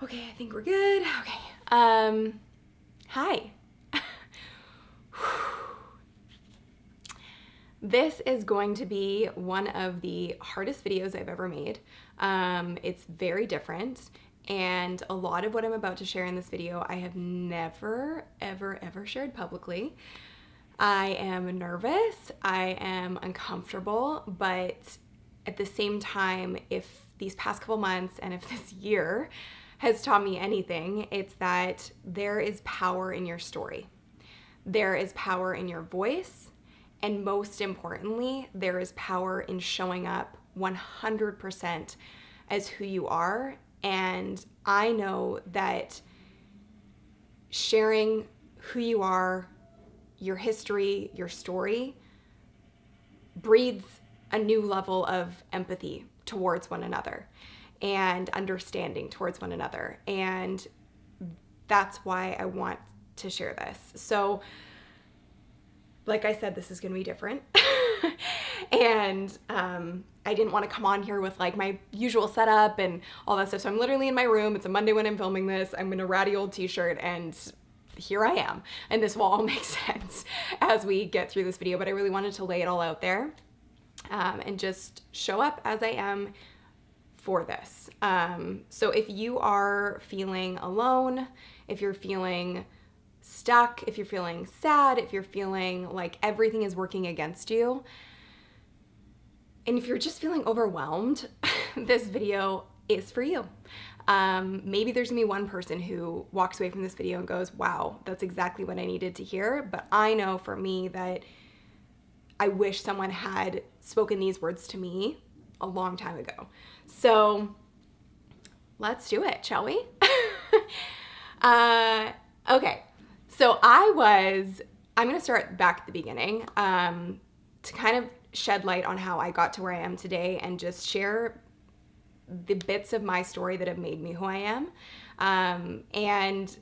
Okay, I think we're good. Okay. Hi. This is going to be one of the hardest videos I've ever made. It's very different, and a lot of what I'm about to share in this video I have never, ever shared publicly. I am nervous, I am uncomfortable, but at the same time, if these past couple months and if this year has taught me anything, it's that there is power in your story. There is power in your voice, and most importantly, there is power in showing up 100% as who you are. And I know that sharing who you are, your history, your story, breeds a new level of empathy towards one another and understanding towards one another. And that's why I want to share this. So, like I said, this is going to be different. And I didn't want to come on here with like my usual setup and all that stuff. So I'm literally in my room. It's a Monday when I'm filming this. I'm in a ratty old t-shirt and here I am. And this will all make sense as we get through this video, but I really wanted to lay it all out there and just show up as I am for this. So if you are feeling alone, if you're feeling stuck, if you're feeling sad, if you're feeling like everything is working against you, and if you're just feeling overwhelmed, this video is for you. Maybe there's gonna be one person who walks away from this video and goes, wow, that's exactly what I needed to hear. But I know for me that I wish someone had spoken these words to me a long time ago. So let's do it, shall we? Okay, so I'm gonna start back at the beginning to kind of shed light on how I got to where I am today and just share the bits of my story that have made me who I am. And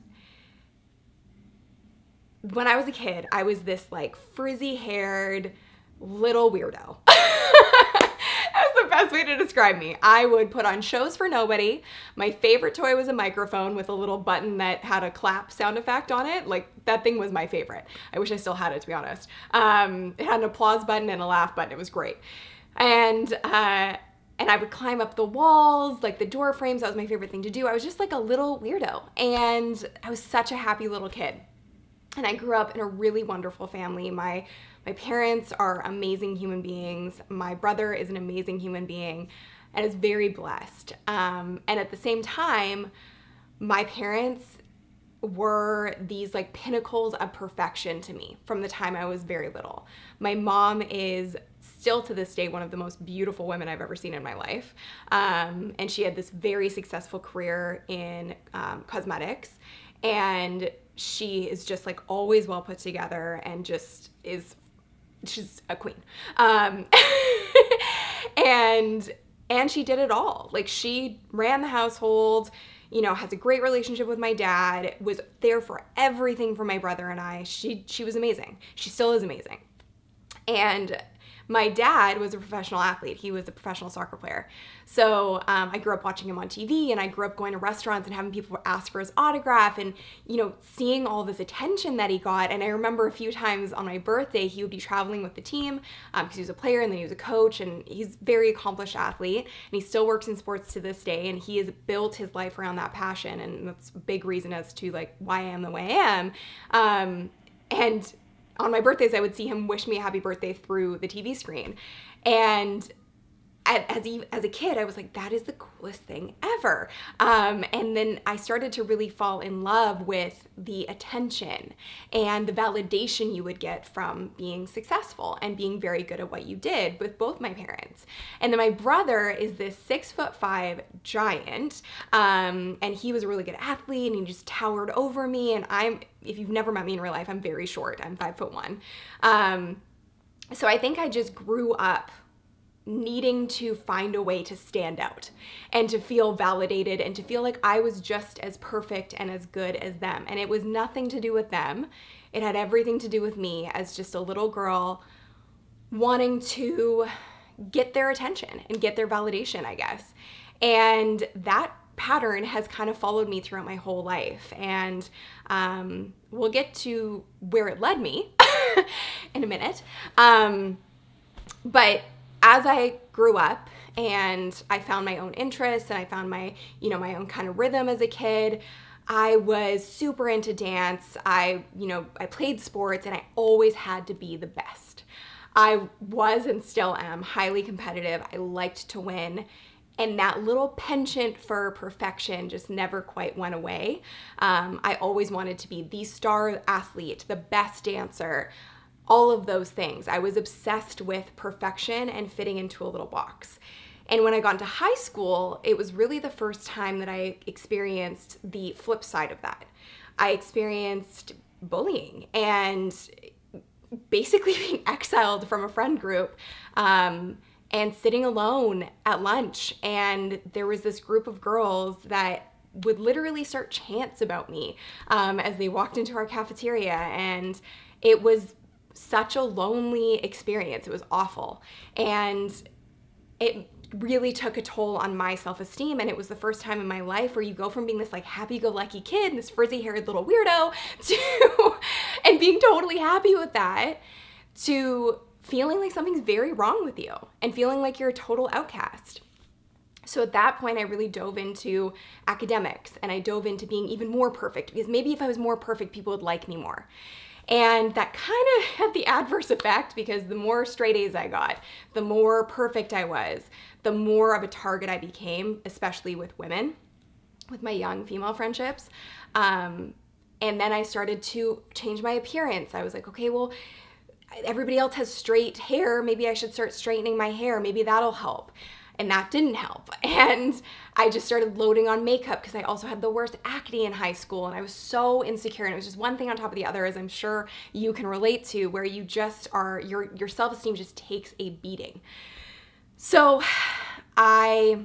when I was a kid, I was this like frizzy-haired little weirdo. That's the best way to describe me. I would put on shows for nobody. My favorite toy was a microphone with a little button that had a clap sound effect on it. Like, that thing was my favorite. I wish I still had it, to be honest. It had an applause button and a laugh button. It was great. And I would climb up the walls, like the door frames. That was my favorite thing to do. I was just like a little weirdo. And I was such a happy little kid. And I grew up in a really wonderful family. My parents are amazing human beings. My brother is an amazing human being and is very blessed. And at the same time, my parents were these like pinnacles of perfection to me from the time I was very little. My mom is still to this day one of the most beautiful women I've ever seen in my life. And she had this very successful career in cosmetics, and she is just like always well put together and just she's a queen. And she did it all. Like, she ran the household, you know, has a great relationship with my dad, was there for everything for my brother and I. She was amazing. She still is amazing. And my dad was a professional athlete. He was a professional soccer player. So I grew up watching him on TV, and I grew up going to restaurants and having people ask for his autograph and, you know, seeing all this attention that he got. And I remember a few times on my birthday, he would be traveling with the team because he was a player and then he was a coach, and he's a very accomplished athlete, and he still works in sports to this day, and he has built his life around that passion. And that's a big reason as to like why I am the way I am. And on my birthdays, I would see him wish me a happy birthday through the TV screen. And as a kid, I was like, that is the coolest thing ever. And then I started to really fall in love with the attention and the validation you would get from being successful and being very good at what you did with both my parents. And then my brother is this 6'5" giant, and he was a really good athlete, and he just towered over me. And if you've never met me in real life, I'm very short. I'm 5'1". So I think I just grew up needing to find a way to stand out and to feel validated and to feel like I was just as perfect and as good as them. And it was nothing to do with them. It had everything to do with me as just a little girl wanting to get their attention and get their validation, I guess. And that pattern has kind of followed me throughout my whole life. And we'll get to where it led me in a minute. But as I grew up and I found my own interests and I found my, my own kind of rhythm as a kid, I was super into dance. I played sports and I always had to be the best. I was and still am highly competitive. I liked to win. And that little penchant for perfection just never quite went away. I always wanted to be the star athlete, the best dancer, all of those things. I was obsessed with perfection and fitting into a little box. And when I got into high school, it was really the first time that I experienced the flip side of that. I experienced bullying and basically being exiled from a friend group, and sitting alone at lunch. And there was this group of girls that would literally start chants about me as they walked into our cafeteria. And it was such a lonely experience. It was awful. And it really took a toll on my self-esteem. And it was the first time in my life where you go from being this like happy-go-lucky kid, this frizzy-haired little weirdo, to and being totally happy with that, to feeling like something's very wrong with you and feeling like you're a total outcast. So at that point, I really dove into academics and I dove into being even more perfect, because maybe if I was more perfect, people would like me more. And that kind of had the adverse effect, because the more straight A's I got, the more perfect I was, the more of a target I became, especially with women, with my young female friendships. And then I started to change my appearance. I was like, okay, well, everybody else has straight hair. Maybe I should start straightening my hair. Maybe that'll help. And that didn't help. And I just started loading on makeup because I also had the worst acne in high school and I was so insecure, and it was just one thing on top of the other, as I'm sure you can relate to, where you just are, your self-esteem just takes a beating. So I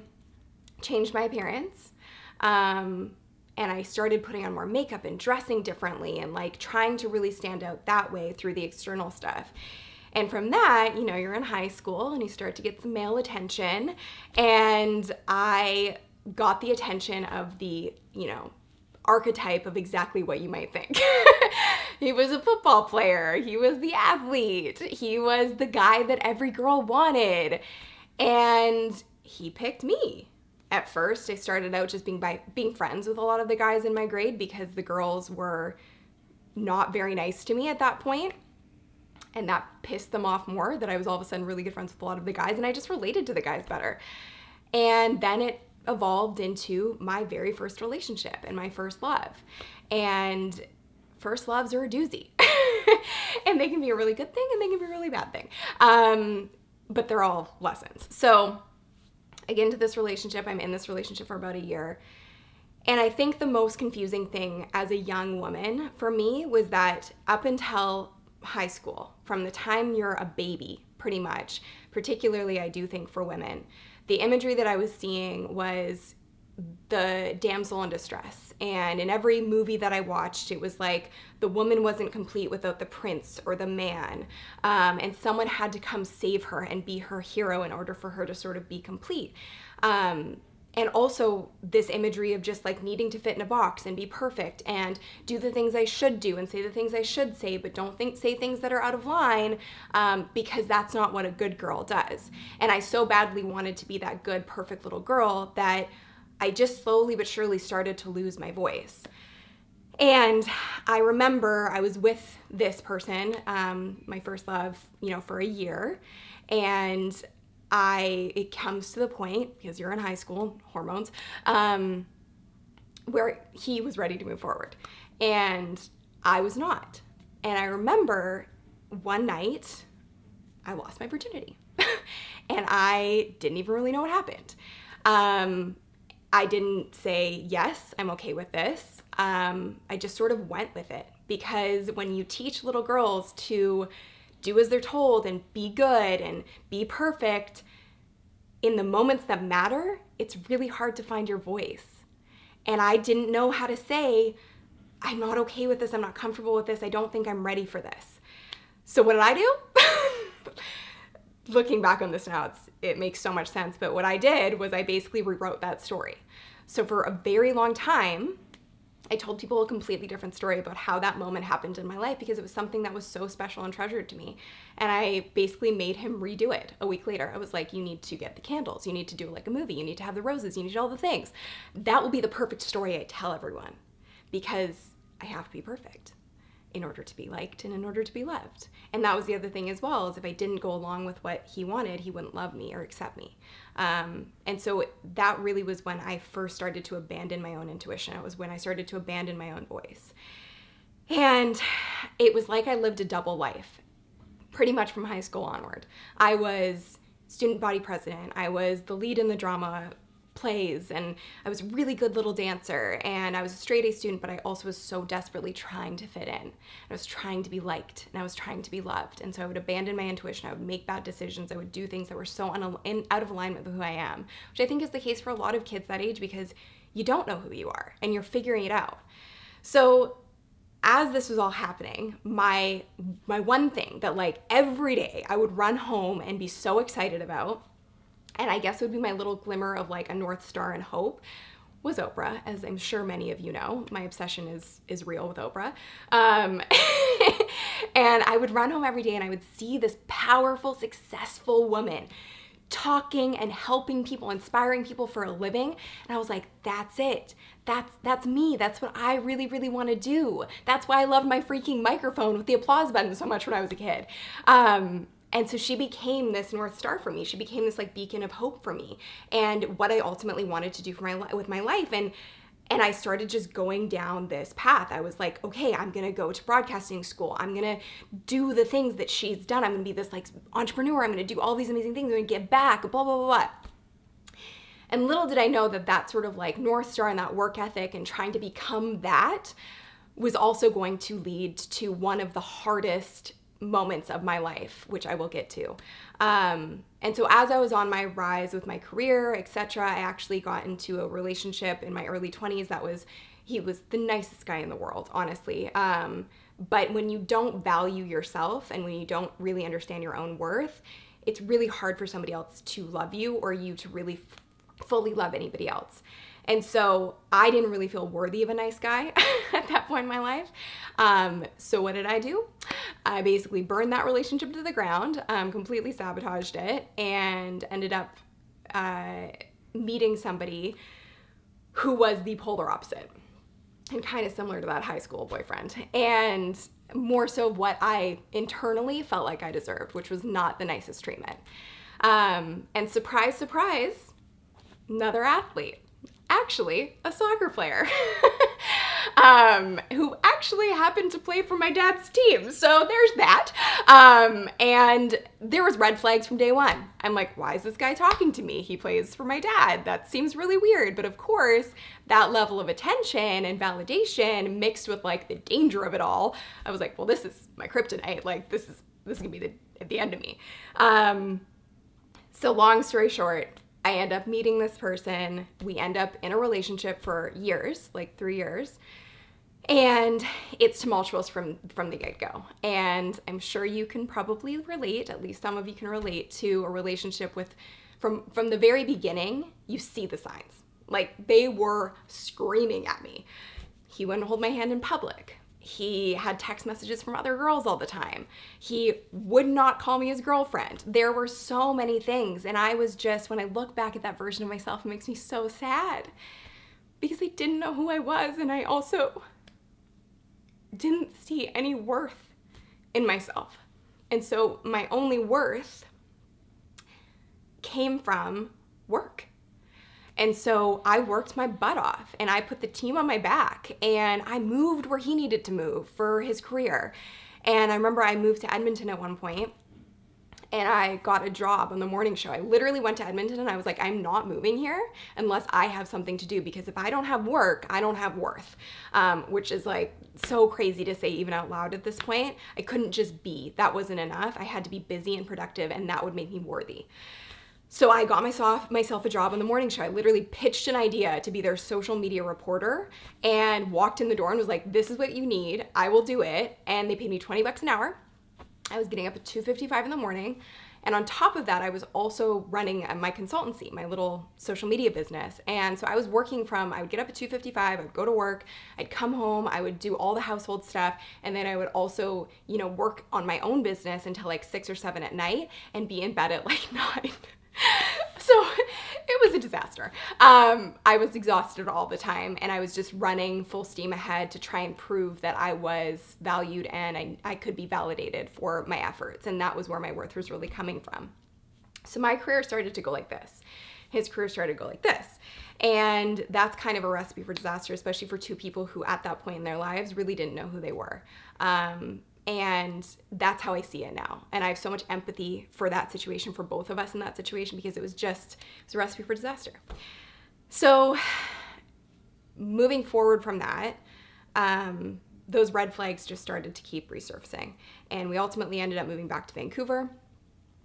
changed my appearance, and I started putting on more makeup and dressing differently and like trying to really stand out that way through the external stuff. And from that, you're in high school and you start to get some male attention, and I got the attention of the, archetype of exactly what you might think. He was a football player. He was the athlete. He was the guy that every girl wanted. And he picked me. At first, I started out just being friends with a lot of the guys in my grade because the girls were not very nice to me at that point. And that pissed them off more, that I was all of a sudden really good friends with a lot of the guys, and I just related to the guys better. And then it evolved into my very first relationship and my first love. And first loves are a doozy. And they can be a really good thing and they can be a really bad thing. But they're all lessons. So I get into this relationship. I'm in this relationship for about a year. And I think the most confusing thing as a young woman for me was that up until high school, from the time you're a baby, pretty much, particularly I do think for women, the imagery that I was seeing was the damsel in distress. And in every movie that I watched, it was like the woman wasn't complete without the prince or the man. And someone had to come save her and be her hero in order for her to sort of be complete. And also this imagery of just like needing to fit in a box and be perfect and do the things I should do and say the things I should say, but don't say things that are out of line, because that's not what a good girl does. And I so badly wanted to be that good, perfect little girl that I just slowly but surely started to lose my voice. And I remember I was with this person, my first love, for a year, and it comes to the point, because you're in high school, hormones, where he was ready to move forward and I was not. And I remember one night I lost my virginity and I didn't even really know what happened. I didn't say, yes, I'm okay with this. I just sort of went with it, because when you teach little girls to do as they're told and be good and be perfect, in the moments that matter, it's really hard to find your voice. And I didn't know how to say, I'm not okay with this, I'm not comfortable with this, I don't think I'm ready for this. So what did I do? Looking back on this now, it makes so much sense, but what I did was I basically rewrote that story. So for a very long time, I told people a completely different story about how that moment happened in my life because it was something that was so special and treasured to me. And I basically made him redo it a week later. I was like, you need to get the candles. You need to do like a movie. You need to have the roses. You need all the things. That will be the perfect story I tell everyone because I have to be perfect in order to be liked and in order to be loved. And that was the other thing as well, is if I didn't go along with what he wanted, he wouldn't love me or accept me. And so that really was when I first started to abandon my own intuition. It was when I started to abandon my own voice. And it was like I lived a double life, pretty much from high school onward. I was student body president. I was the lead in the drama plays, and I was a really good little dancer, and I was a straight A student, but I also was so desperately trying to fit in. I was trying to be liked, and I was trying to be loved, and so I would abandon my intuition. I would make bad decisions. I would do things that were so out of alignment with who I am, which I think is the case for a lot of kids that age because you don't know who you are, and you're figuring it out. So as this was all happening, my one thing that like every day I would run home and be so excited about, and I guess it would be my little glimmer of like a North Star and hope, was Oprah, as I'm sure many of you know. My obsession is real with Oprah. And I would run home every day and I would see this powerful, successful woman talking and helping people, inspiring people for a living. And I was like, that's it. That's me. That's what I really, really want to do. That's why I loved my freaking microphone with the applause button so much when I was a kid. And so she became this North Star for me. She became this like beacon of hope for me and what I ultimately wanted to do for with my life. And I started just going down this path. I was like, okay, I'm gonna go to broadcasting school. I'm gonna do the things that she's done. I'm gonna be this like entrepreneur. I'm gonna do all these amazing things. I'm gonna give back, blah, blah, blah, blah. And little did I know that that sort of like North Star and that work ethic and trying to become that was also going to lead to one of the hardest moments of my life, which I will get to. And so as I was on my rise with my career, etc., I actually got into a relationship in my early 20s he was the nicest guy in the world, honestly. But when you don't value yourself and when you don't really understand your own worth, it's really hard for somebody else to love you or you to really fully love anybody else. And so I didn't really feel worthy of a nice guy at that point in my life. So what did I do? I basically burned that relationship to the ground, completely sabotaged it, and ended up meeting somebody who was the polar opposite and kind of similar to that high school boyfriend. And more so what I internally felt like I deserved, which was not the nicest treatment. And surprise, surprise, another athlete. Actually a soccer player who actually happened to play for my dad's team. So there's that. And there was red flags from day one. I'm like, why is this guy talking to me? He plays for my dad. That seems really weird. But of course, that level of attention and validation mixed with like the danger of it all, I was like, well, this is my kryptonite. Like this is gonna be the end of me. So long story short, I end up meeting this person. We end up in a relationship for years, like 3 years. And it's tumultuous from the get-go. And I'm sure you can probably relate, at least some of you can relate to a relationship with, from the very beginning, you see the signs. Like they were screaming at me. He wouldn't hold my hand in public. He had text messages from other girls all the time. He would not call me his girlfriend. There were so many things. And I was just, when I look back at that version of myself, it makes me so sad because I didn't know who I was. And I also didn't see any worth in myself. And so my only worth came from work. And so I worked my butt off and I put the team on my back and I moved where he needed to move for his career. And I remember I moved to Edmonton at one point and I got a job on the morning show. I literally went to Edmonton and I was like, I'm not moving here unless I have something to do, because if I don't have work, I don't have worth, which is like so crazy to say even out loud at this point. I couldn't just be, that wasn't enough. I had to be busy and productive and that would make me worthy. So I got myself a job on the morning show. I literally pitched an idea to be their social media reporter and walked in the door and was like, this is what you need. I will do it. And they paid me $20 an hour. I was getting up at 2:55 in the morning And on top of that, I was also running my consultancy, my little social media business. And so I was working I would get up at 2:55, I would go to work, I'd come home, I would do all the household stuff, and then I would also, work on my own business until like 6 or 7 at night and be in bed at like 9. So it was a disaster. I was exhausted all the time, and I was just running full steam ahead to try and prove that I was valued and I could be validated for my efforts. And that was where my worth was really coming from. So my career started to go like this. His career started to go like this. And that's kind of a recipe for disaster, especially for two people who at that point in their lives really didn't know who they were. And that's how I see it now. And I have so much empathy for that situation, for both of us in that situation, because it was a recipe for disaster. So moving forward from that, those red flags just started to keep resurfacing. And we ultimately ended up moving back to Vancouver.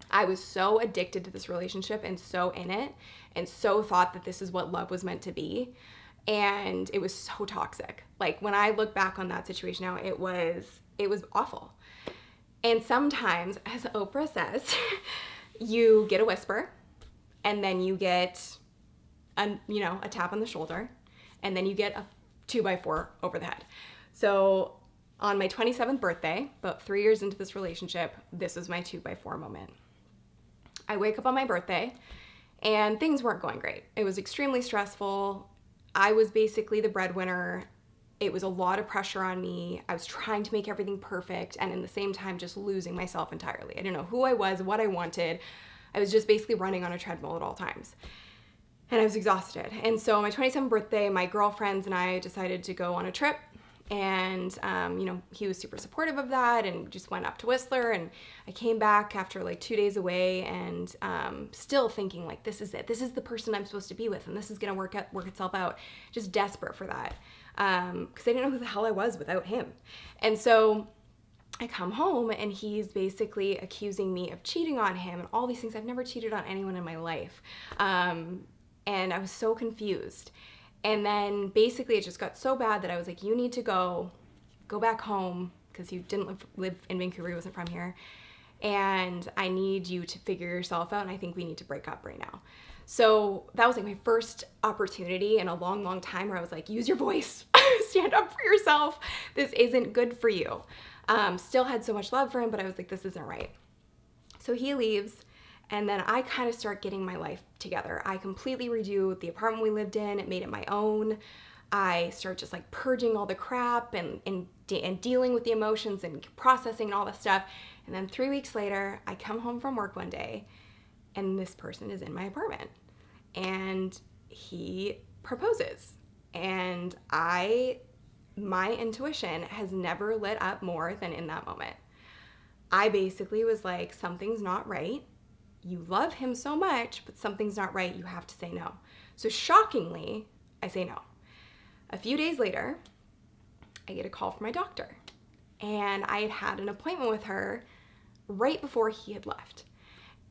I was so addicted to this relationship and so in it and so thought that this is what love was meant to be. And it was so toxic. Like when I look back on that situation now, it was awful. And sometimes, as Oprah says, you get a whisper and then you get a tap on the shoulder and then you get a 2x4 over the head. So on my 27th birthday, about 3 years into this relationship, this was my 2x4 moment. I wake up on my birthday and things weren't going great. It was extremely stressful. I was basically the breadwinner. It was a lot of pressure on me. I was trying to make everything perfect and in the same time just losing myself entirely. I didn't know who I was, what I wanted. I was just basically running on a treadmill at all times. And I was exhausted. And so on my 27th birthday, my girlfriends and I decided to go on a trip. And, he was super supportive of that and just went up to Whistler. And I came back after like 2 days away and still thinking like, this is it. This is the person I'm supposed to be with. And this is going to work itself out. Just desperate for that. Because I didn't know who the hell I was without him. And so I come home and he's basically accusing me of cheating on him and all these things. I've never cheated on anyone in my life. And I was so confused. And then basically it just got so bad that I was like, you need to go back home because you didn't live in Vancouver, you wasn't from here. And I need you to figure yourself out and I think we need to break up right now. So that was like my first opportunity in a long, long time where I was like, use your voice, stand up for yourself. This isn't good for you. Still had so much love for him, but I was like, this isn't right. So he leaves. And then I kind of start getting my life together. I completely redo the apartment we lived in. It made it my own. I start just like purging all the crap and dealing with the emotions and processing and all this stuff. And then 3 weeks later, I come home from work one day and this person is in my apartment and he proposes. And my intuition has never lit up more than in that moment. I basically was like, something's not right. You love him so much, but something's not right. You have to say no. So shockingly, I say no. A few days later, I get a call from my doctor. And I had had an appointment with her right before he had left.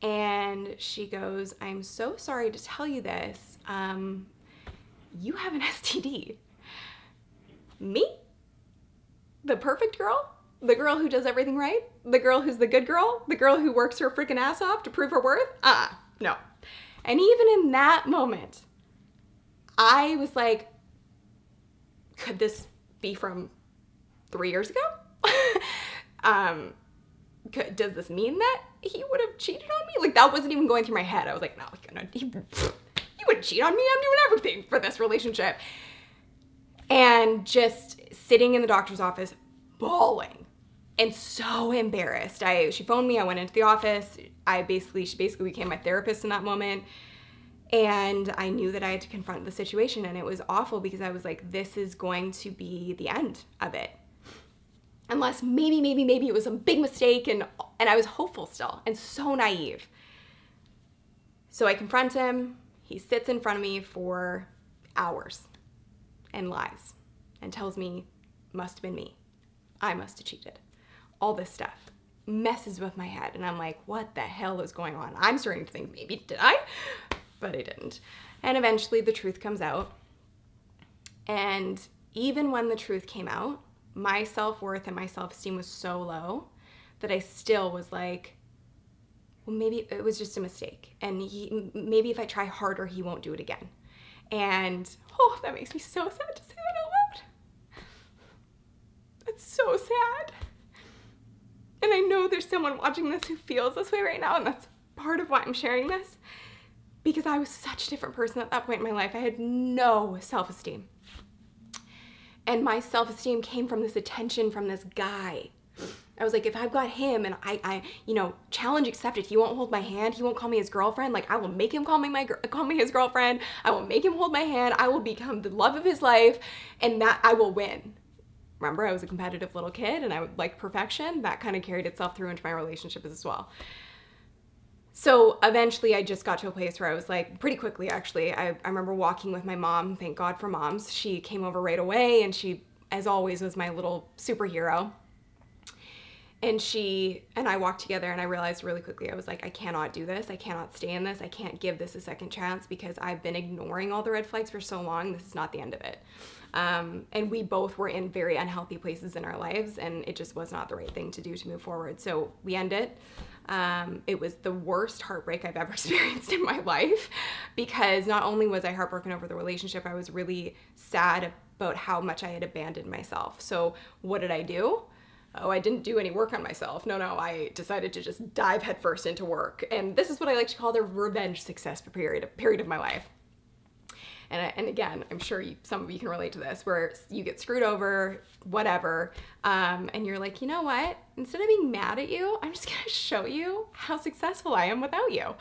And she goes, I'm so sorry to tell you this. You have an STD. Me? The perfect girl? The girl who does everything right? The girl who's the good girl? The girl who works her freaking ass off to prove her worth? No. And even in that moment, I was like, could this be from 3 years ago? Does this mean that he would have cheated on me? Like, that wasn't even going through my head. I was like, no, he wouldn't cheat on me. I'm doing everything for this relationship. And just sitting in the doctor's office, bawling. And so embarrassed. She phoned me, I went into the office. She basically became my therapist in that moment. And I knew that I had to confront the situation and it was awful because I was like, this is going to be the end of it. Unless maybe it was a big mistake and I was hopeful still and so naive. So I confront him, he sits in front of me for hours and lies and tells me, must have been me. I must have cheated. All this stuff messes with my head and I'm like, what the hell is going on? I'm starting to think maybe did I? But I didn't. And eventually the truth comes out. And even when the truth came out, my self-worth and my self-esteem was so low that I still was like, well, maybe it was just a mistake. And maybe if I try harder, he won't do it again. And, oh, that makes me so sad to say that out loud. It's so sad. And I know there's someone watching this who feels this way right now, and that's part of why I'm sharing this. Because I was such a different person at that point in my life. I had no self-esteem. And my self-esteem came from this attention from this guy. I was like, if I've got him and I challenge accepted, he won't hold my hand, he won't call me his girlfriend, like I will make him call me his girlfriend, I will make him hold my hand, I will become the love of his life, and that I will win. Remember, I was a competitive little kid and I would like perfection. That kind of carried itself through into my relationship as well. So eventually I just got to a place where I was like, pretty quickly actually, I remember walking with my mom, thank God for moms. She came over right away and she, as always, was my little superhero. And she and I walked together and I realized really quickly, I was like, I cannot do this. I cannot stay in this. I can't give this a second chance because I've been ignoring all the red flags for so long. This is not the end of it. And we both were in very unhealthy places in our lives and it just was not the right thing to do to move forward. So we ended. It was the worst heartbreak I've ever experienced in my life because not only was I heartbroken over the relationship, I was really sad about how much I had abandoned myself. So what did I do? Oh, I didn't do any work on myself. No, I decided to just dive headfirst into work. And this is what I like to call the revenge success period of my life. And again, I'm sure some of you can relate to this, where you get screwed over, whatever, and you're like, you know what? Instead of being mad at you, I'm just gonna show you how successful I am without you.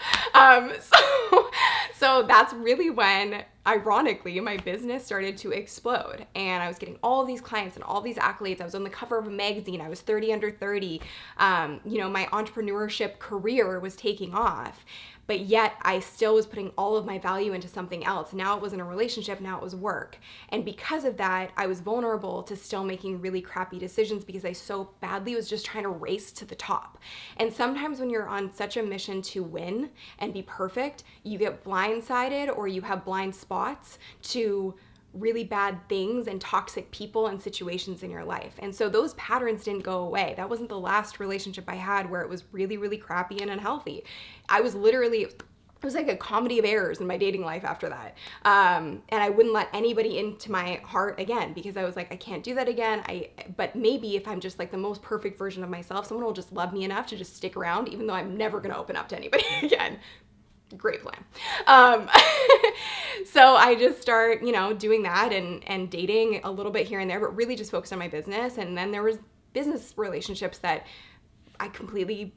So that's really when, ironically, my business started to explode, and I was getting all these clients and all these accolades. I was on the cover of a magazine. I was 30 under 30. My entrepreneurship career was taking off. But yet I still was putting all of my value into something else. Now it wasn't a relationship, now it was work. And because of that, I was vulnerable to still making really crappy decisions because I so badly was just trying to race to the top. And sometimes when you're on such a mission to win and be perfect, you get blindsided or you have blind spots to really bad things and toxic people and situations in your life. And so those patterns didn't go away. That wasn't the last relationship I had where it was really, really crappy and unhealthy. I was literally, it was like a comedy of errors in my dating life after that. And I wouldn't let anybody into my heart again because I was like, I can't do that again. But maybe if I'm just like the most perfect version of myself, someone will just love me enough to just stick around even though I'm never gonna open up to anybody again. Great plan. So I just start, doing that and dating a little bit here and there, but really just focused on my business. And then there was business relationships that I completely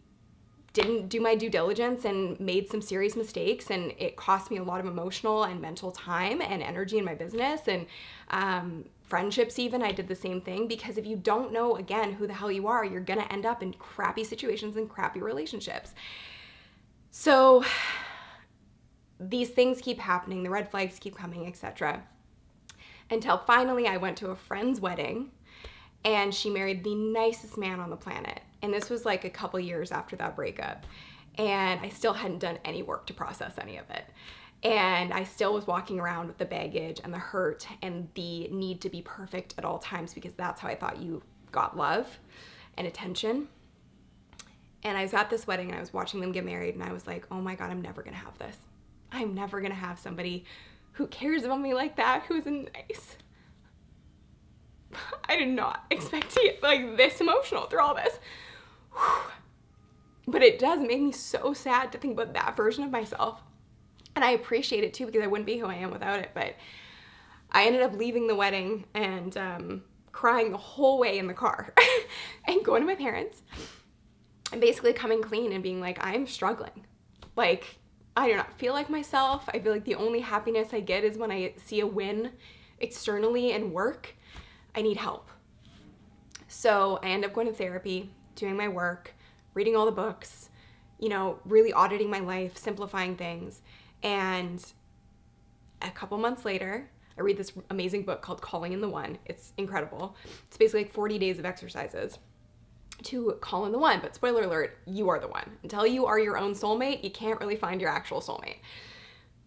didn't do my due diligence and made some serious mistakes. And it cost me a lot of emotional and mental time and energy in my business. And friendships even, I did the same thing because if you don't know, again, who the hell you are, you're gonna end up in crappy situations and crappy relationships. So these things keep happening, the red flags keep coming, etc. Until finally I went to a friend's wedding and she married the nicest man on the planet. And this was like a couple years after that breakup. And I still hadn't done any work to process any of it. And I still was walking around with the baggage and the hurt and the need to be perfect at all times because that's how I thought you got love and attention. And I was at this wedding and I was watching them get married and I was like, oh my God, I'm never gonna have this. I'm never gonna have somebody who cares about me like that, who's nice. I did not expect to get like this emotional through all this. But it does make me so sad to think about that version of myself. And I appreciate it too because I wouldn't be who I am without it. But I ended up leaving the wedding and crying the whole way in the car and going to my parents and basically coming clean and being like, I'm struggling. Like, I do not feel like myself. I feel like the only happiness I get is when I see a win externally in work. I need help. So I end up going to therapy, doing my work, reading all the books, really auditing my life, simplifying things. And a couple months later, I read this amazing book called Calling in the One. It's incredible. It's basically like 40 days of exercises to call in the one, but spoiler alert, you are the one. Until you are your own soulmate, you can't really find your actual soulmate.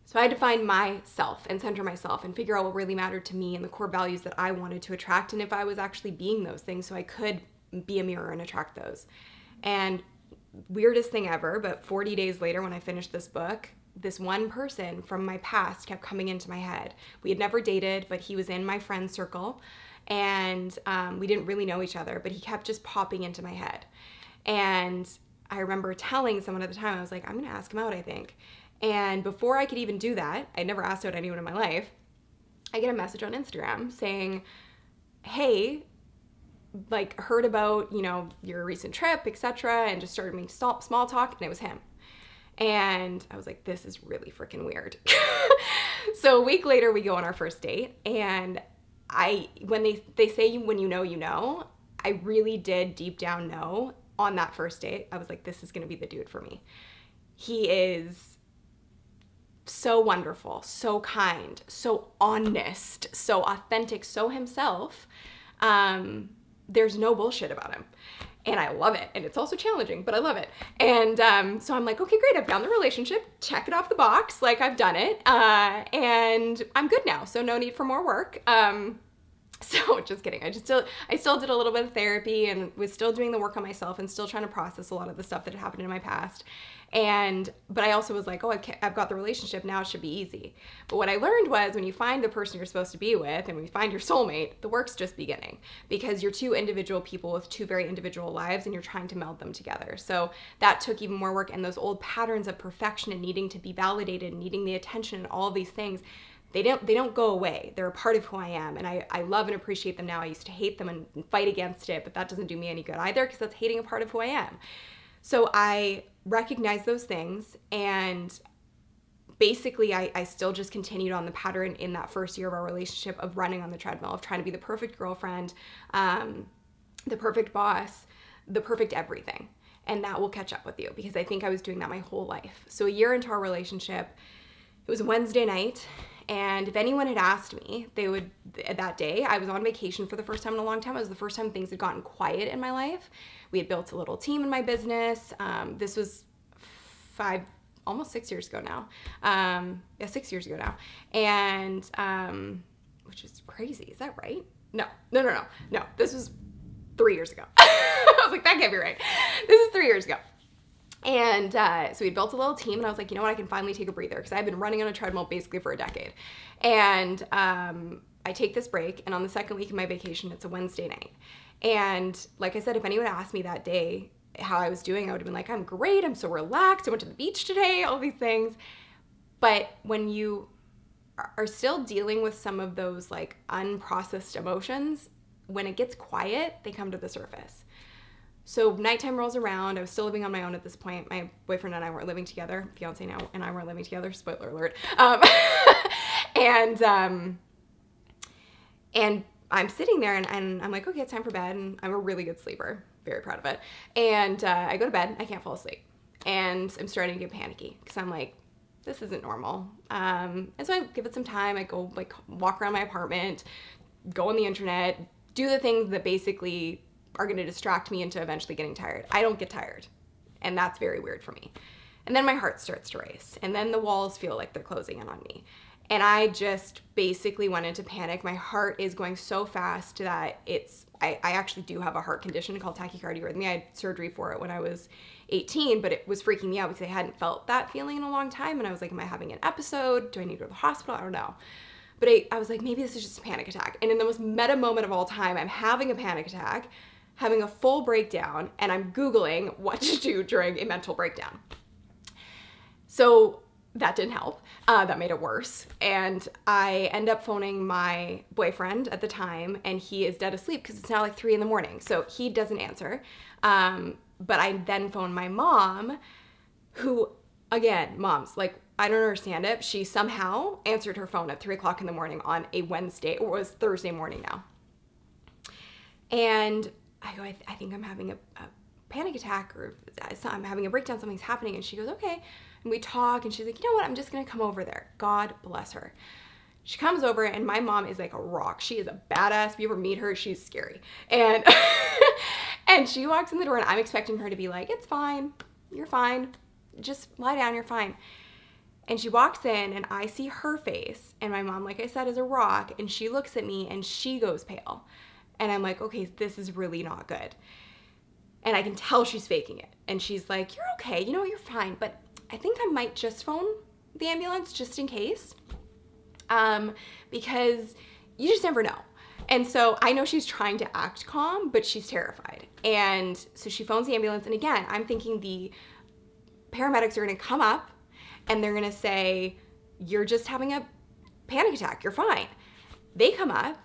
So I had to find myself and center myself and figure out what really mattered to me and the core values that I wanted to attract and if I was actually being those things so I could be a mirror and attract those. And weirdest thing ever, but 40 days later when I finished this book, this one person from my past kept coming into my head. We had never dated, but he was in my friend circle, and we didn't really know each other, but he kept just popping into my head. And I remember telling someone at the time, I was like, I'm gonna ask him out, I think. And before I could even do that, I'd never asked out anyone in my life, I get a message on Instagram saying, hey, like, heard about, you know, your recent trip, etc., and just started making small talk, and it was him. And I was like, this is really freaking weird. So a week later, we go on our first date, and when they say when you know, you know, I really did deep down know on that first date. I was like, this is gonna be the dude for me. He is so wonderful, so kind, so honest, so authentic, so himself. There's no bullshit about him. And I love it. And it's also challenging, but I love it. And so I'm like, okay, great. I've found the relationship. Check it off the box. Like, I've done it. And I'm good now. So no need for more work. So just kidding. I still did a little bit of therapy and was still doing the work on myself and still trying to process a lot of the stuff that had happened in my past. But I also was like, oh, I've got the relationship, now it should be easy. But what I learned was when you find the person you're supposed to be with and when you find your soulmate, the work's just beginning, because you're two individual people with two very individual lives and you're trying to meld them together. So that took even more work, and those old patterns of perfection and needing to be validated and needing the attention and all of these things, they don't go away. They're a part of who I am, and I love and appreciate them now. I used to hate them and fight against it, but that doesn't do me any good either, because that's hating a part of who I am. So I recognized those things, and basically I still just continued on the pattern in that first year of our relationship of running on the treadmill, of trying to be the perfect girlfriend, the perfect boss, the perfect everything. And that will catch up with you, because I think I was doing that my whole life. So a year into our relationship, it was a Wednesday night, and if anyone had asked me, that day, I was on vacation for the first time in a long time. It was the first time things had gotten quiet in my life. We had built a little team in my business. This was almost 6 years ago now. 6 years ago now. And, which is crazy. Is that right? No, this was 3 years ago. I was like, that can't be right. This is 3 years ago. And so we built a little team, and I was like, you know what, I can finally take a breather, because I've been running on a treadmill basically for a decade. And I take this break, and on the second week of my vacation, it's a Wednesday night. And like I said, if anyone asked me that day how I was doing, I would have been like, I'm great, I'm so relaxed, I went to the beach today, all these things. But when you are still dealing with some of those like unprocessed emotions, when it gets quiet, they come to the surface. So nighttime rolls around. I was still living on my own at this point. My boyfriend and I weren't living together. Fiance now and I weren't living together. Spoiler alert. And I'm sitting there and I'm like, okay, it's time for bed. And I'm a really good sleeper. Very proud of it. And I go to bed. I can't fall asleep. And I'm starting to get panicky, because I'm like, this isn't normal. And so I give it some time. I go like walk around my apartment, go on the internet, do the things that basically are going to distract me into eventually getting tired. I don't get tired, and that's very weird for me. And then my heart starts to race, and then the walls feel like they're closing in on me. And I just basically went into panic. My heart is going so fast that I actually do have a heart condition called tachycardia. I had surgery for it when I was 18, but it was freaking me out because I hadn't felt that feeling in a long time. And I was like, am I having an episode? Do I need to go to the hospital? I don't know. But I was like, maybe this is just a panic attack. And in the most meta moment of all time, I'm having a panic attack, having a full breakdown, and I'm Googling what to do during a mental breakdown. So that didn't help. That made it worse. And I end up phoning my boyfriend at the time, and he is dead asleep because it's now like 3 a.m. So he doesn't answer. But I then phone my mom, who, again, moms, like, I don't understand it. She somehow answered her phone at 3 o'clock in the morning on a Wednesday, or it was Thursday morning now. And I go, I think I'm having a panic attack, or I'm having a breakdown, something's happening. And she goes, okay. And we talk, and she's like, you know what, I'm just gonna come over there. God bless her. She comes over, and my mom is like a rock. She is a badass. If you ever meet her, she's scary. And and she walks in the door, and I'm expecting her to be like, it's fine, you're fine, just lie down, you're fine. And she walks in, and I see her face, and my mom, like I said, is a rock, and she looks at me, and she goes pale. And I'm like, okay, this is really not good. And I can tell she's faking it. And she's like, you're okay, you know, you're fine, but I think I might just phone the ambulance just in case, because you just never know. And so I know she's trying to act calm, but she's terrified. And so she phones the ambulance. And again, I'm thinking the paramedics are gonna come up and they're gonna say, you're just having a panic attack, you're fine. They come up,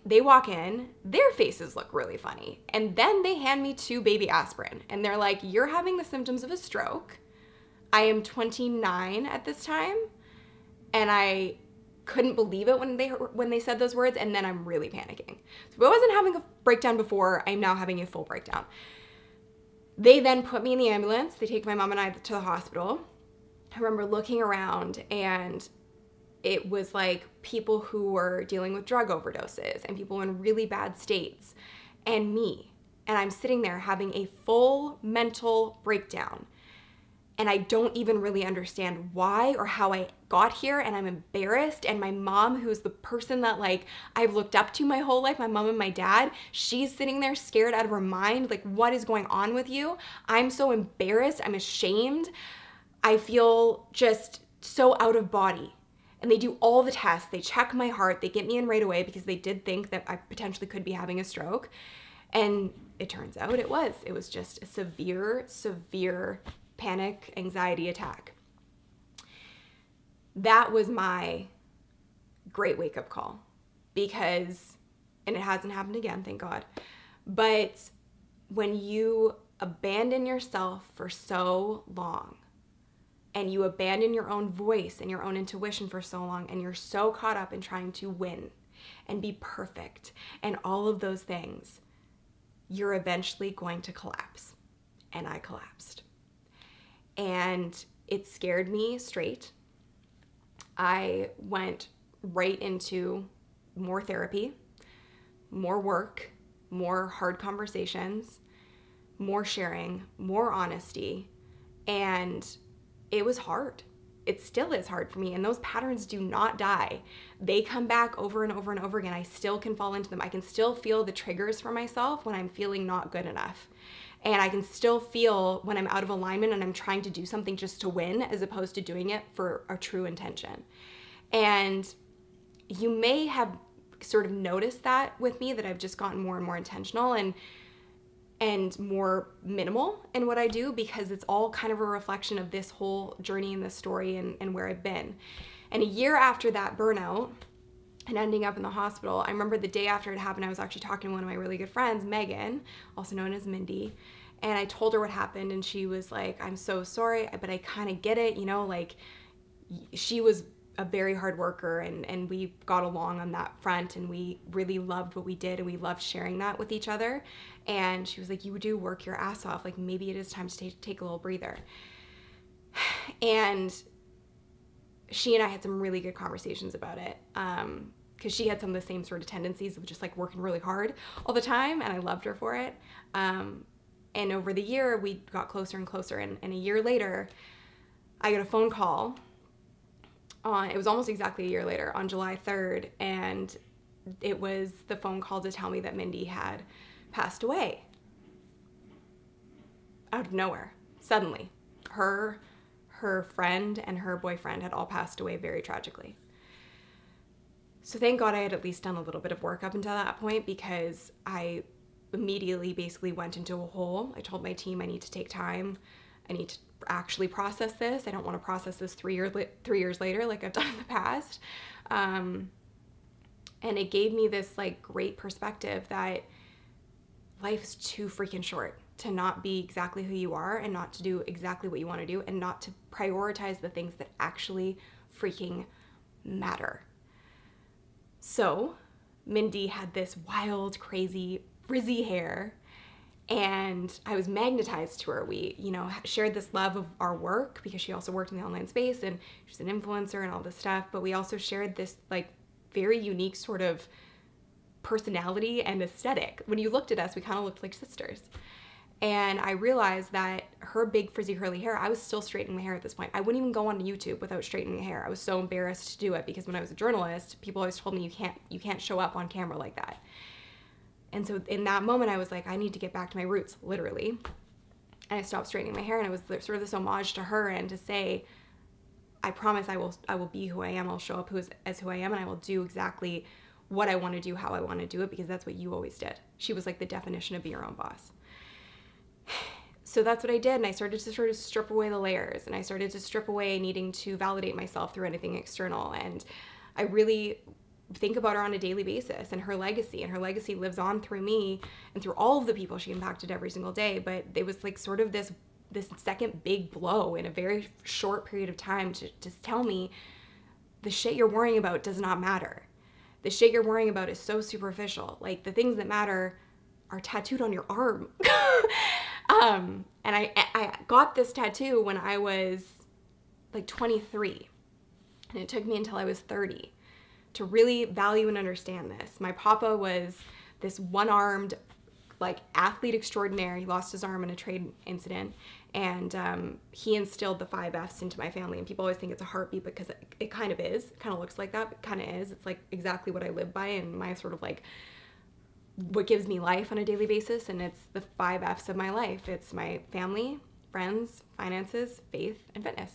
they walk in, their faces look really funny. And then they hand me 2 baby aspirin. And they're like, you're having the symptoms of a stroke. I am 29 at this time. And I couldn't believe it when they said those words, and then I'm really panicking. So I wasn't having a breakdown before, I'm now having a full breakdown. They then put me in the ambulance. They take my mom and I to the hospital. I remember looking around, and it was like people who were dealing with drug overdoses and people in really bad states, and me. And I'm sitting there having a full mental breakdown. And I don't even really understand why or how I got here, and I'm embarrassed. And my mom, who's the person that like I've looked up to my whole life, my mom and my dad, she's sitting there scared out of her mind, like, what is going on with you? I'm so embarrassed, I'm ashamed. I feel just so out of body. And they do all the tests, they check my heart, they get me in right away because they did think that I potentially could be having a stroke. And it turns out it was just a severe panic anxiety attack. That was my great wake-up call, because, and it hasn't happened again, thank God, but when you abandon yourself for so long, and you abandon your own voice and your own intuition for so long, and you're so caught up in trying to win and be perfect and all of those things, you're eventually going to collapse. And I collapsed. And it scared me straight. I went right into more therapy, more work, more hard conversations, more sharing, more honesty, and it was hard. It still is hard for me, and those patterns do not die. They come back over and over and over again. I still can fall into them. I can still feel the triggers for myself when I'm feeling not good enough. And I can still feel when I'm out of alignment and I'm trying to do something just to win as opposed to doing it for a true intention. And you may have sort of noticed that with me, that I've just gotten more and more intentional and more minimal in what I do, because it's all kind of a reflection of this whole journey and this story and where I've been. And a year after that burnout and ending up in the hospital, I remember the day after it happened, I was actually talking to one of my really good friends, Megan, also known as Mindy, and I told her what happened, and she was like, I'm so sorry, but I kind of get it, you know, like, she was a very hard worker, and we got along on that front, and we really loved what we did, and we loved sharing that with each other. And she was like, you do work your ass off, like maybe it is time to take a little breather. And she and I had some really good conversations about it, because she had some of the same sort of tendencies of just like working really hard all the time, and I loved her for it. And over the year, we got closer and closer, and a year later, I got a phone call. It was almost exactly a year later, on July 3rd, and it was the phone call to tell me that Mindy had passed away. Out of nowhere, suddenly. Her friend and her boyfriend had all passed away very tragically. So thank God I had at least done a little bit of work up until that point, because I immediately basically went into a hole. I told my team I need to take time. I need to actually process this. I don't want to process this 3 years later like I've done in the past. And it gave me this like great perspective that life is too freaking short to not be exactly who you are, and not to do exactly what you want to do, and not to prioritize the things that actually freaking matter. So Mindy had this wild, crazy, frizzy hair, and I was magnetized to her. We, you know, shared this love of our work, because she also worked in the online space and she's an influencer and all this stuff, but we also shared this like very unique sort of personality and aesthetic. When you looked at us, we kind of looked like sisters. And I realized that her big frizzy curly hair, I was still straightening my hair at this point. I wouldn't even go on YouTube without straightening my hair. I was so embarrassed to do it, because when I was a journalist, people always told me you can't show up on camera like that. And so in that moment, I was like, I need to get back to my roots, literally. And I stopped straightening my hair, and it was sort of this homage to her, and to say, I promise I will be who I am. I'll show up as who I am, and I will do exactly what I want to do, how I want to do it, because that's what you always did. She was like the definition of be your own boss. So that's what I did, and I started to sort of strip away the layers, and I started to strip away needing to validate myself through anything external. And I really think about her on a daily basis and her legacy lives on through me and through all of the people she impacted every single day. But it was like sort of this second big blow in a very short period of time to tell me the shit you're worrying about does not matter. The shit you're worrying about is so superficial. Like, the things that matter are tattooed on your arm. And I got this tattoo when I was like 23, and it took me until I was 30 to really value and understand this. My papa was this one-armed, like, athlete extraordinaire. He lost his arm in a trade incident, and he instilled the 5 F's into my family. And people always think it's a heartbeat, because it kind of is. It kind of looks like that, but it kind of is. It's like exactly what I live by, and my sort of like what gives me life on a daily basis. And it's the 5 F's of my life. It's my family, friends, finances, faith, and fitness.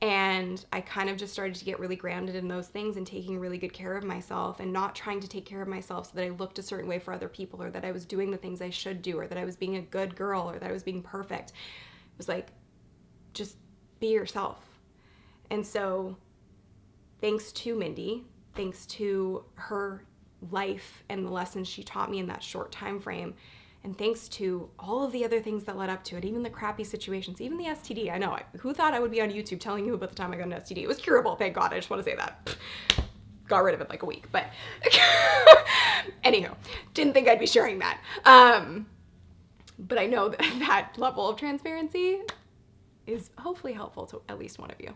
And I kind of just started to get really grounded in those things and taking really good care of myself, and not trying to take care of myself so that I looked a certain way for other people, or that I was doing the things I should do, or that I was being a good girl, or that I was being perfect. It was like, just be yourself. And so thanks to Mindy, thanks to her life and the lessons she taught me in that short time frame, and thanks to all of the other things that led up to it, even the crappy situations, even the STD. I know, who thought I would be on YouTube telling you about the time I got an STD? It was curable, thank God. I just want to say that. Got rid of it like a week, but anywho, didn't think I'd be sharing that. But I know that level of transparency is hopefully helpful to at least one of you.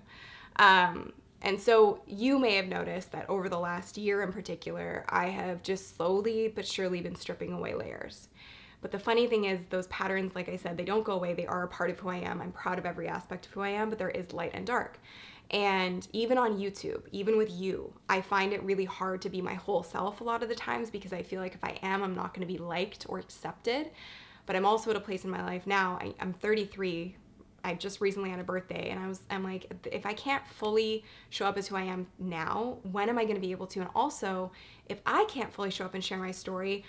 And so you may have noticed that over the last year in particular, I have just slowly but surely been stripping away layers. But the funny thing is, those patterns, like I said, they don't go away. They are a part of who I am. I'm proud of every aspect of who I am, but there is light and dark. And even on YouTube, even with you, I find it really hard to be my whole self a lot of the times, because I feel like if I am, I'm not going to be liked or accepted. But I'm also at a place in my life now, I'm 33. I just recently had a birthday, and I'm like, if I can't fully show up as who I am now, when am I going to be able to? And also, if I can't fully show up and share my story,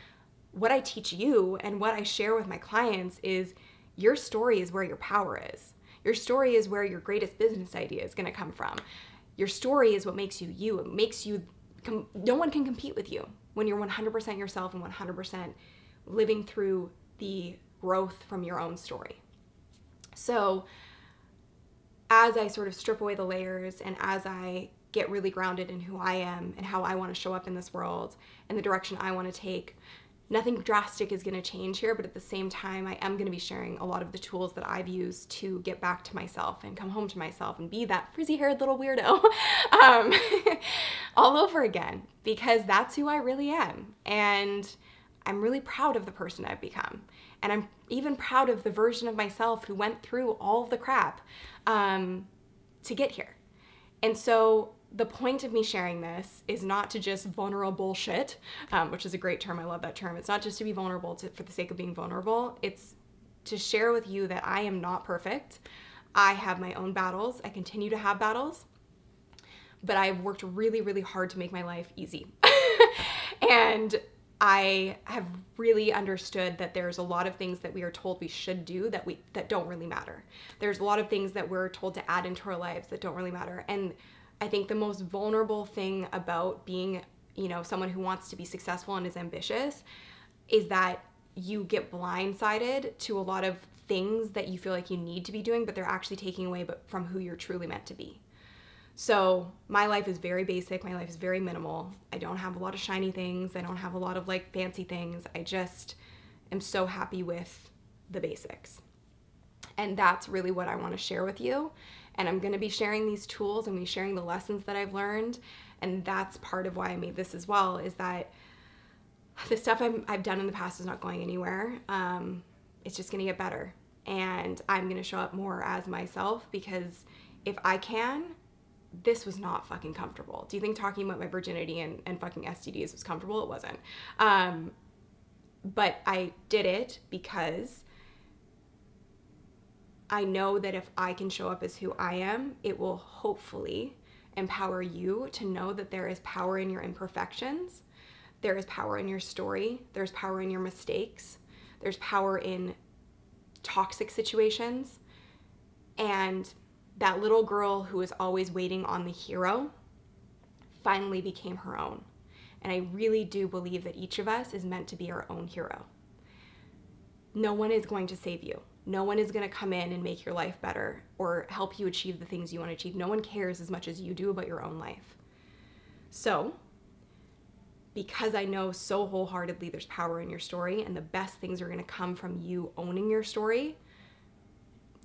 what I teach you and what I share with my clients is, your story is where your power is. Your story is where your greatest business idea is going to come from. Your story is what makes you you. It makes you, no one can compete with you when you're 100% yourself and 100% living through the growth from your own story. So as I sort of strip away the layers, and as I get really grounded in who I am and how I want to show up in this world and the direction I want to take, nothing drastic is going to change here, but at the same time, I am going to be sharing a lot of the tools that I've used to get back to myself and come home to myself and be that frizzy-haired little weirdo all over again, because that's who I really am. And I'm really proud of the person I've become. And I'm even proud of the version of myself who went through all of the crap to get here. And so the point of me sharing this is not to just vulnerable bullshit, which is a great term. I love that term. It's not just to be vulnerable for the sake of being vulnerable. It's to share with you that I am not perfect. I have my own battles. I continue to have battles, but I've worked really, really hard to make my life easy. And I have really understood that there's a lot of things that we are told we should do that don't really matter. There's a lot of things that we're told to add into our lives that don't really matter. And I think the most vulnerable thing about being, someone who wants to be successful and is ambitious is that you get blindsided to a lot of things that you feel like you need to be doing, but they're actually taking away from who you're truly meant to be. So my life is very basic. My life is very minimal. I don't have a lot of shiny things. I don't have a lot of fancy things. I just am so happy with the basics. And that's really what I want to share with you. And I'm going to be sharing these tools. I'm going to be sharing the lessons that I've learned. And that's part of why I made this as well, is that the stuff I've done in the past is not going anywhere. It's just going to get better. And I'm going to show up more as myself, because if I can, this was not fucking comfortable. Do you think talking about my virginity and fucking STDs was comfortable? It wasn't. But I did it because I know that if I can show up as who I am, it will hopefully empower you to know that there is power in your imperfections. There is power in your story. There's power in your mistakes. There's power in toxic situations. And that little girl who was always waiting on the hero finally became her own. And I really do believe that each of us is meant to be our own hero. No one is going to save you. No one is going to come in and make your life better or help you achieve the things you want to achieve. No one cares as much as you do about your own life. So, because I know so wholeheartedly there's power in your story and the best things are going to come from you owning your story,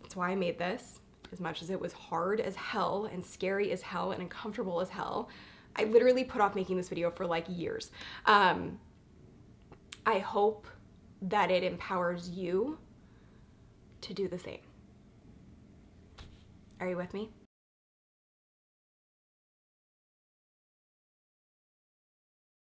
that's why I made this. As much as it was hard as hell and scary as hell and uncomfortable as hell, I literally put off making this video for like years. I hope that it empowers you to do the same. Are you with me?